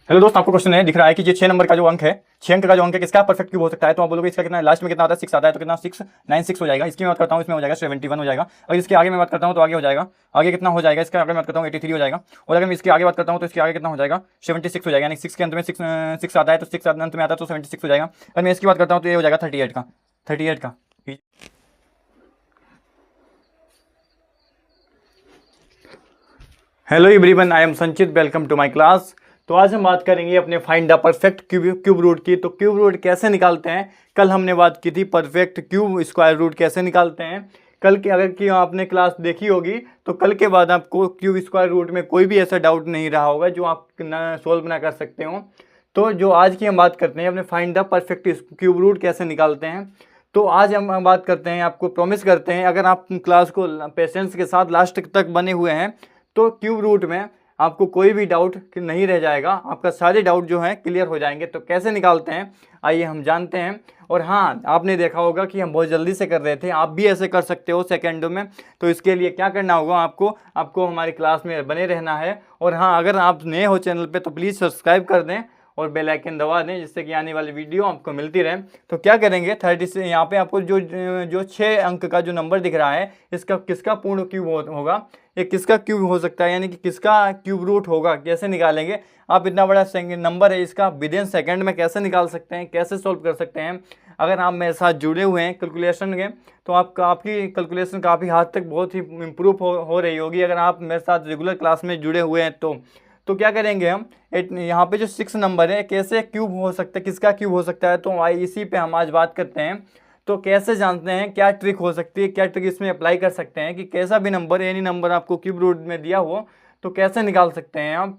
Hello दोस्त, आपको question है दिख रहा है कि ये 6 नंबर का जो अंक है, 6 अंक का जो अंक है, किसका परफेक्ट क्यूब हो सकता है। तो आप बोलोगे इसका कितना लास्ट में कितना आता है, 6 आता है, तो कितना 696 हो जाएगा। इसकी मैं बात करता हूँ, इसमें हो जाएगा 71 हो जाएगा। अगर इसके आगे मैं बात करता हूँ तो आगे हो जाएगा, आगे कितना हो जाएगा, इसका आगे मैं बात करता हूँ 83 हो जाएगा। और अगर मैं इसके आगे बात करता हूँ तो इसके आगे कितना हो जाएगा, 76 हो जाएगा। यानी 6 के अंत में 6 आता है, तो 6 अंत में आता है तो 76 हो जाएगा। अगर मैं इसकी बात करता हूँ तो ये हो जाएगा 38 का। Hello everyone, I am Sanchit, welcome to my class. तो आज हम बात करेंगे अपने find the perfect cube root की। तो क्यूब रूट कैसे निकालते हैं, कल हमने बात की थी परफेक्ट क्यूब स्क्वायर रूट कैसे निकालते हैं। कल की अगर कि आपने क्लास देखी होगी तो कल के बाद आपको क्यूब स्क्वायर रूट में कोई भी ऐसा डाउट नहीं रहा होगा जो आप सोल्व ना कर सकते हो। तो जो आज की हम बात करते हैं अपने find the perfect cube root कैसे निकालते हैं। तो आज हम बात करते हैं, आपको प्रॉमिस करते हैं अगर आप क्लास को पेशेंस के साथ लास्ट तक बने हुए हैं तो क्यूब रूट में आपको कोई भी डाउट नहीं रह जाएगा, आपका सारे डाउट जो हैं क्लियर हो जाएंगे। तो कैसे निकालते हैं आइए हम जानते हैं। और हाँ, आपने देखा होगा कि हम बहुत जल्दी से कर रहे थे, आप भी ऐसे कर सकते हो सेकंडों में। तो इसके लिए क्या करना होगा, आपको हमारी क्लास में बने रहना है। और हाँ, अगर आप नए हो चैनल पे तो प्लीज़ सब्सक्राइब कर दें और बेल आइकन दबा दें जिससे कि आने वाली वीडियो आपको मिलती रहे। तो क्या करेंगे, 30 से यहाँ पे आपको जो 6 अंक का जो नंबर दिख रहा है, इसका किसका पूर्ण क्यूब होगा, ये किसका क्यूब हो सकता है, यानी कि किसका क्यूब रूट होगा, कैसे निकालेंगे। आप इतना बड़ा नंबर है, इसका विदिन सेकंड में कैसे निकाल सकते हैं, कैसे सोल्व कर सकते हैं। अगर आप मेरे साथ जुड़े हुए हैं कैलकुलेशन के तो आपकी कैलकुलेशन काफ़ी हद तक बहुत ही इम्प्रूव हो रही होगी अगर आप मेरे साथ रेगुलर क्लास में जुड़े हुए हैं। तो क्या करेंगे हम, यहाँ पे जो 6 नंबर है कैसे क्यूब हो सकता है, किसका क्यूब हो सकता है, तो इसी पे हम आज बात करते हैं। तो कैसे जानते हैं, क्या ट्रिक हो सकती है, क्या ट्रिक इसमें अप्लाई कर सकते हैं कि कैसा भी नंबर, एनी नंबर आपको क्यूब रूट में दिया हो तो कैसे निकाल सकते हैं आप।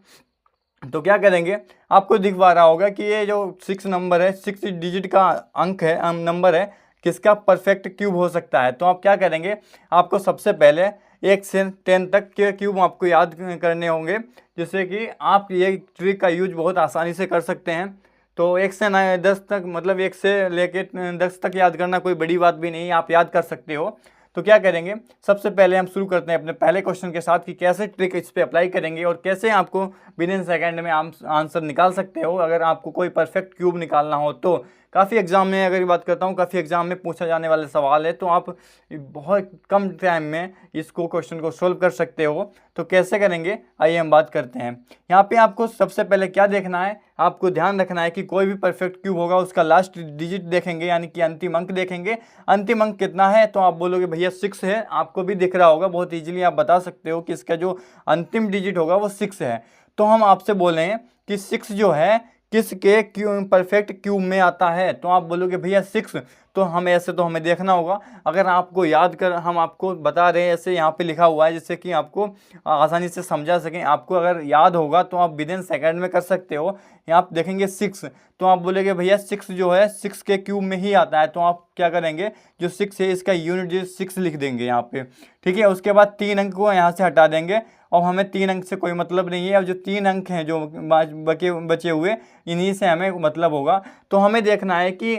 तो क्या करेंगे, आपको दिख पा रहा होगा कि ये जो 6 नंबर है, 6 डिजिट का अंक है, नंबर है, किसका परफेक्ट क्यूब हो सकता है। तो आप क्या करेंगे, आपको सबसे पहले 1 से 10 तक के क्यूब आपको याद करने होंगे, जिससे कि आप ये ट्रिक का यूज बहुत आसानी से कर सकते हैं। तो 1 से 10 तक, मतलब 1 से लेके 10 तक याद करना कोई बड़ी बात भी नहीं, आप याद कर सकते हो। तो क्या करेंगे, सबसे पहले हम शुरू करते हैं अपने पहले क्वेश्चन के साथ कि कैसे ट्रिक इस पे अप्लाई करेंगे और कैसे आपको विद इन सेकेंड में आंसर निकाल सकते हो अगर आपको कोई परफेक्ट क्यूब निकालना हो। तो काफ़ी एग्जाम में, अगर बात करता हूँ, काफ़ी एग्जाम में पूछा जाने वाले सवाल है, तो आप बहुत कम टाइम में इसको क्वेश्चन को सोल्व कर सकते हो। तो कैसे करेंगे आइए हम बात करते हैं। यहाँ पे आपको सबसे पहले क्या देखना है, आपको ध्यान रखना है कि कोई भी परफेक्ट क्यूब होगा उसका लास्ट डिजिट देखेंगे, यानी कि अंतिम अंक देखेंगे। अंतिम अंक कितना है, तो आप बोलोगे भैया 6 है, आपको भी दिख रहा होगा, बहुत ईजिली आप बता सकते हो कि इसका जो अंतिम डिजिट होगा वो 6 है। तो हम आपसे बोलें कि 6 जो है किसके क्यूब परफेक्ट क्यूब में आता है, तो आप बोलोगे भैया 6। तो हम ऐसे, तो हमें देखना होगा, अगर आपको याद कर, हम आपको बता रहे हैं ऐसे यहाँ पे लिखा हुआ है जिससे कि आपको आसानी से समझा सकें। आपको अगर याद होगा तो आप विद इन सेकेंड में कर सकते हो। यहाँ आप देखेंगे 6, तो आप बोलेंगे भैया 6 जो है 6 के क्यूब में ही आता है। तो आप क्या करेंगे, जो 6 है इसका यूनिट जो 6 लिख देंगे यहाँ पे, ठीक है। उसके बाद 3 अंक को यहाँ से हटा देंगे और हमें 3 अंक से कोई मतलब नहीं है। और जो 3 अंक हैं जो बचे हुए, इन्हीं से हमें मतलब होगा। तो हमें देखना है कि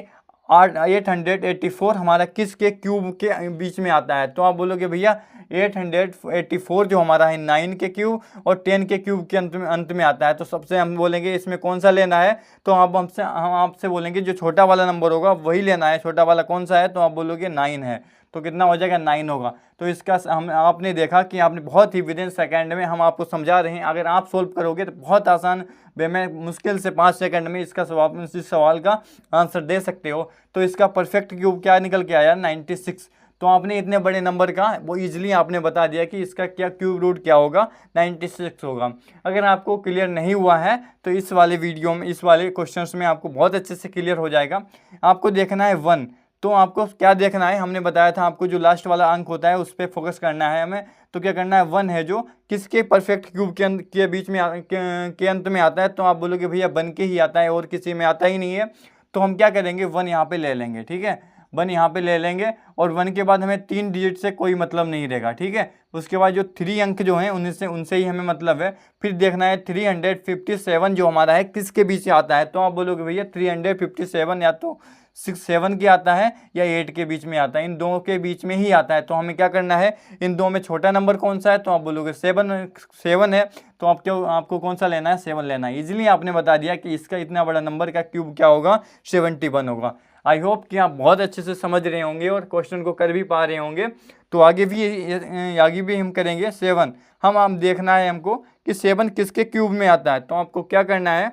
884 हमारा किसके क्यूब के बीच में आता है। तो आप बोलोगे भैया 884 जो हमारा है 9 के क्यूब और 10 के क्यूब के अंत में आता है। तो सबसे हम बोलेंगे इसमें कौन सा लेना है, तो हम आपसे बोलेंगे जो छोटा वाला नंबर होगा वही लेना है। छोटा वाला कौन सा है, तो आप बोलोगे 9 है। तो कितना हो जाएगा, 9 होगा। तो इसका हम आपने देखा कि आपने बहुत ही विद इन सेकेंड में हम आपको समझा रहे हैं, अगर आप सोल्व करोगे तो बहुत आसान वे में मुश्किल से 5 सेकंड में इसका इस सवाल का आंसर दे सकते हो। तो इसका परफेक्ट क्यूब क्या निकल के आया, 96। तो आपने इतने बड़े नंबर का वो इजीली आपने बता दिया कि इसका क्या क्यूब रूट क्या होगा, 96 होगा। अगर आपको क्लियर नहीं हुआ है तो इस वाले वीडियो में, इस वाले क्वेश्चंस में आपको बहुत अच्छे से क्लियर हो जाएगा। आपको देखना है 1। तो आपको क्या देखना है, हमने बताया था आपको जो लास्ट वाला अंक होता है उस पर फोकस करना है हमें। तो क्या करना है, 1 है जो किसके परफेक्ट क्यूब के बीच में के अंत में आता है। तो आप बोलोगे भैया 1 के ही आता है और किसी में आता ही नहीं है। तो हम क्या करेंगे, 1 यहाँ पे ले लेंगे, ठीक है। 1 यहाँ पे ले लेंगे और 1 के बाद हमें 3 डिजिट से कोई मतलब नहीं रहेगा, ठीक है। उसके बाद जो 3 अंक जो हैं उनसे ही हमें मतलब है। फिर देखना है 357 जो हमारा है किसके बीच आता है। तो आप बोलोगे भैया 357 या तो 7 के आता है या 8 के बीच में आता है, इन दोनों के बीच में ही आता है। तो हमें क्या करना है, इन दो में छोटा नंबर कौन सा है, तो आप बोलोगे 7 है, तो आपको कौन सा लेना है, 7 लेना है। इजीली आपने बता दिया कि इसका इतना बड़ा नंबर का क्यूब क्या होगा, 71 होगा। आई होप कि आप बहुत अच्छे से समझ रहे होंगे और क्वेश्चन को कर भी पा रहे होंगे। तो आगे भी हम करेंगे 7। हम देखना है हमको कि 7 किसके क्यूब में आता है। तो आपको क्या करना है,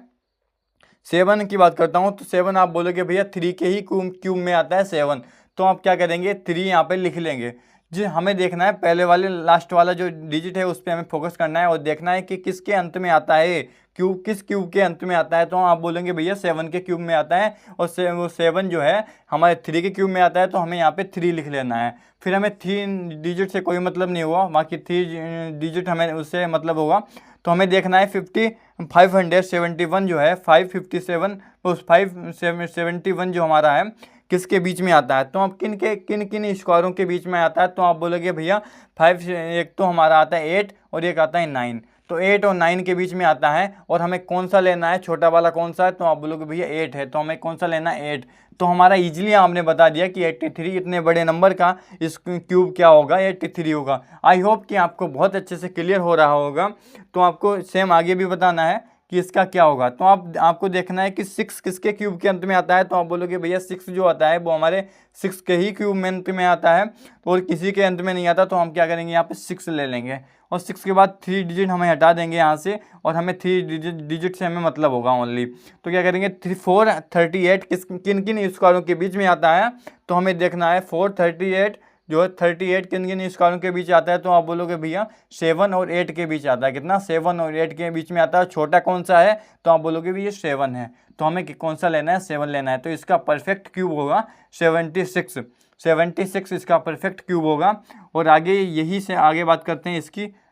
7 की बात करता हूँ तो 7 आप बोलोगे भैया 3 के ही क्यूब में आता है 7। तो आप क्या करेंगे, 3 यहाँ पे लिख लेंगे। जी हमें देखना है पहले वाले लास्ट वाला जो डिजिट है उस पर हमें फोकस करना है और देखना है कि किसके अंत में आता है, किस क्यूब के अंत में आता है। तो आप बोलेंगे भैया 7 के क्यूब में आता है और वो 7 जो है हमारे 3 के क्यूब में आता है, तो हमें यहाँ पे 3 लिख लेना है। फिर हमें 3 डिजिट से कोई मतलब नहीं हुआ, बाकी 3 डिजिट हमें उससे मतलब होगा। तो हमें देखना है 571 जो है 557 उस 571 जो हमारा है किसके बीच में आता है। तो आप किन स्क्वायरों के बीच में आता है। तो आप बोलोगे भैया 5 एक तो हमारा आता है 8 और एक आता है 9। तो 8 और 9 के बीच में आता है और हमें कौन सा लेना है, छोटा वाला कौन सा है। तो आप बोलोगे भैया 8 है, तो हमें कौन सा लेना है, 8। तो हमारा इजीली आपने बता दिया कि 83 इतने बड़े नंबर का इस क्यूब क्या होगा, 83 होगा। आई होप कि आपको बहुत अच्छे से क्लियर हो रहा होगा। तो आपको सेम आगे भी बताना है कि इसका क्या होगा। तो आपको देखना है कि 6 किसके क्यूब के अंत में आता है। तो आप बोलोगे भैया 6 जो आता है वो हमारे 6 के ही क्यूब में अंत में आता है और किसी के अंत में नहीं आता। तो हम क्या करेंगे, यहाँ पे 6 ले लेंगे और 6 के बाद 3 डिजिट हमें हटा देंगे यहाँ से और हमें 3 डिजिट से हमें मतलब होगा ओनली। तो क्या करेंगे 438 किन स्क्वायरों के बीच में आता है। तो हमें देखना है 438 जो है 38 किन स्क्वायरों के बीच आता है। तो आप बोलोगे भैया 7 और 8 के बीच आता है। कितना, 7 और 8 के बीच में आता है। छोटा कौन सा है, तो आप बोलोगे भैया 7 है। तो हमें कौन सा लेना है, 7 लेना है। तो इसका परफेक्ट क्यूब होगा 76 इसका परफेक्ट क्यूब होगा। और आगे यही से आगे बात करते हैं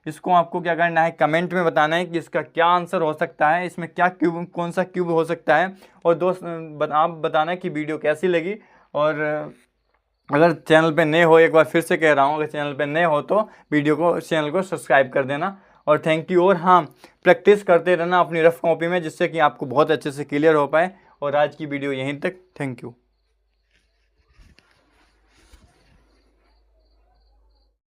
इसको आपको क्या करना है, कमेंट में बताना है कि इसका क्या आंसर हो सकता है, इसमें क्या क्यूब, कौन सा क्यूब हो सकता है। और दोस्त आप बताना कि वीडियो कैसी लगी। और अगर चैनल पे नए हो, एक बार फिर से कह रहा हूँ, अगर चैनल पे नए हो तो चैनल को सब्सक्राइब कर देना। और थैंक यू। और हाँ, प्रैक्टिस करते रहना अपनी रफ कॉपी में, जिससे कि आपको बहुत अच्छे से क्लियर हो पाए। और आज की वीडियो यहीं तक, थैंक यू।